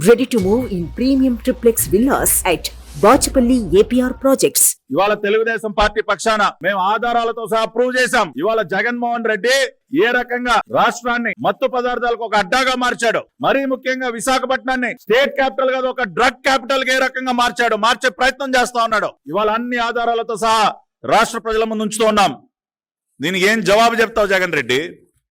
Ready to move in premium triplex villas at Bachupally APR projects. ఇవాళ Telugu Desam party పక్షాన మేము ఆధారాలతో సహా ప్రూవ్ చేశాం. ఇవాళ జగన్మోహన్ రెడ్డి ఏ రకంగా రాష్ట్రాన్ని మత్తు పదార్థాలకు ఒక అడ్డాగా మార్చాడు, మరీ ముఖ్యంగా విశాఖపట్నాన్ని స్టేట్ క్యాపిటల్ గా ఒక డ్రగ్ క్యాపిటల్ గా ఏ రకంగా మార్చే ప్రయత్నం చేస్తా ఉన్నాడు. ఇవాళ అన్ని ఆధారాలతో సహా రాష్ట్ర ప్రజల ముందు ఉంచుతూ ఉన్నాం. దీనికి ఏం జవాబు చెప్తావు జగన్ రెడ్డి?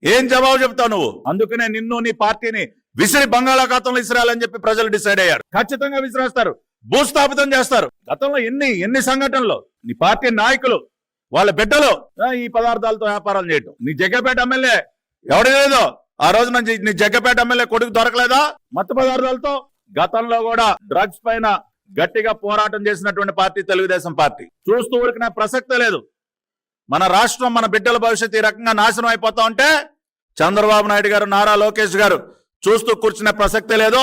ఏం జవాబు చెప్తావు నువ్వు? అందుకనే నిన్ను నీ పార్టీని విసిరి బంగాళాఖాతంలో విసిరాలని చెప్పి ప్రజలు డిసైడ్ అయ్యారు. ఖచ్చితంగా విసిరేస్తారు, భూస్థాపితం చేస్తారు. గతంలో ఎన్ని సంఘటనలు నీ పార్టీ నాయకులు వాళ్ళ బిడ్డలు ఈ పదార్థాలతో వ్యాపారాలు చేయటం. నీ జగ్గపేట ఎమ్మెల్యే ఎవడి లేదో ఆ రోజు నుంచి నీ జగ్గపేట ఎమ్మెల్యే కొడుకు దొరకలేదా మత్తు పదార్థాలతో? గతంలో కూడా డ్రగ్స్ పైన గట్టిగా పోరాటం చేసినటువంటి పార్టీ తెలుగుదేశం పార్టీ. చూస్తూ ఊరికిన ప్రసక్తే లేదు. మన రాష్ట్రం మన బిడ్డల భవిష్యత్తు ఈ రకంగా నాశనం అయిపోతా ఉంటే చంద్రబాబు నాయుడు గారు, నారా లోకేష్ గారు చూస్తూ కూర్చునే ప్రసక్తే లేదు.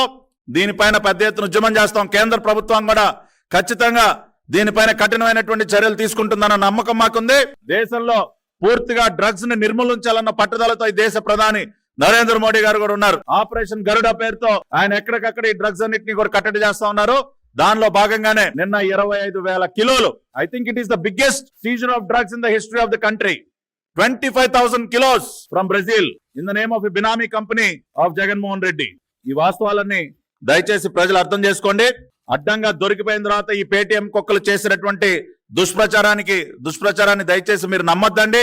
దీనిపైన పెద్ద ఎత్తున ఉద్యమం చేస్తాం. కేంద్ర ప్రభుత్వం కూడా ఖచ్చితంగా దీనిపైన కఠినమైనటువంటి చర్యలు తీసుకుంటుందన్న నమ్మకం మాకుంది. దేశంలో పూర్తిగా డ్రగ్స్ ని నిర్మూలించాలన్న పట్టుదలతో ఈ దేశ ప్రధాని నరేంద్ర మోడీ గారు కూడా ఉన్నారు. ఆపరేషన్ గరుడ పేరుతో ఆయన ఎక్కడికక్కడ ఈ డ్రగ్స్ అన్నింటినీ కూడా కట్టడి చేస్తా ఉన్నారు. దానిలో భాగంగానే నిన్న 25,000 కిలోలు, I think it is the biggest Caesar of drugs in the history of the country. 25,000 kilos from Brazil in the name of a binami company of Jaganmohan Reddy. ఈ వాస్తవాలన్నీ దయచేసి ప్రజలు అర్థం చేసుకోండి. అడ్డంగా దొరికిపోయిన తర్వాత ఈ పేటీఎం కుక్కలు చేసినటువంటి దుష్ప్రచారాన్ని దయచేసి మీరు నమ్మొద్దండి.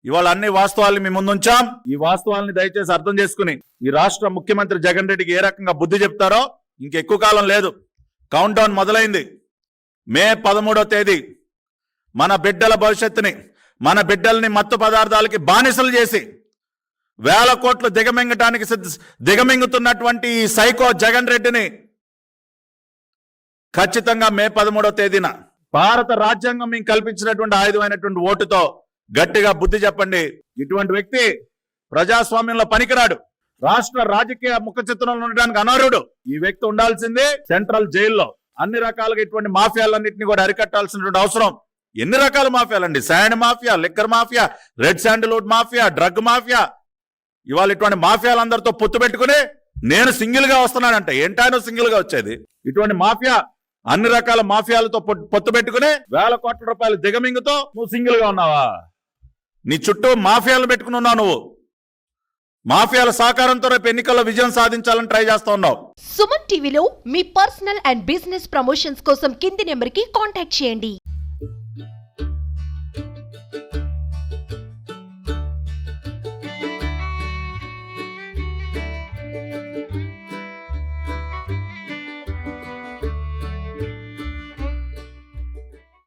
ఇవాళ అన్ని వాస్తవాలు మీ ముందుంచాం. ఈ వాస్తవాలని దయచేసి అర్థం చేసుకుని ఈ రాష్ట్ర ముఖ్యమంత్రి జగన్ రెడ్డికి ఏ రకంగా బుద్ధి చెప్తారో ఇంకెక్కువ కాలం లేదు. కౌంట్ డౌన్ మొదలైంది. మే 13వ తేదీ మన బిడ్డల భవిష్యత్తుని, మన బిడ్డల్ని మత్తు పదార్థాలకి బానిసలు చేసి వేల కోట్లు దిగమింగుతున్నటువంటి ఈ సైకో జగన్ రెడ్డిని ఖచ్చితంగా మే 13వ తేదీన భారత రాజ్యాంగం మీకు కల్పించినటువంటి ఆయుధమైనటువంటి ఓటుతో గట్టిగా బుద్ధి చెప్పండి. ఇటువంటి వ్యక్తి ప్రజాస్వామ్యంలో పనికిరాడు. రాష్ట్ర రాజకీయ ముఖ చిత్రంలో ఉండడానికి అనర్హుడు. ఈ వ్యక్తి ఉండాల్సిందే సెంట్రల్ జైల్లో. అన్ని రకాలుగా ఇటువంటి మాఫియాలన్నింటినీ కూడా అరికట్టాల్సినటువంటి అవసరం. ఎన్ని రకాల మాఫియాలండి? Sand mafia, liquor mafia, red sandalwood mafia, drug mafia. ఇవాళ ఇటువంటి మాఫియాలందరితో పొత్తు పెట్టుకుని నేను సింగిల్ గా వస్తున్నానంట. ఏంటానో సింగిల్ గా వచ్చేది? ఇటువంటి మాఫియా, అన్ని రకాల మాఫియాలతో పొత్తు పెట్టుకుని వేల కోట్ల రూపాయలు దిగమింగుతో నువ్వు సింగిల్ గా ఉన్నావా? నీ చుట్టూ మాఫియాలు పెట్టుకుని ఉన్నావు. నువ్వు మాఫియాల సహకారంతో రేపు ఎన్నికల్లో విజయం సాధించాలని ట్రై చేస్తా ఉన్నావు. సుమన్ టీవీలో మీ పర్సనల్ అండ్ బిజినెస్ ప్రమోషన్స్ కోసం కింది నెంబర్ కి కాంటాక్ట్ చేయండి.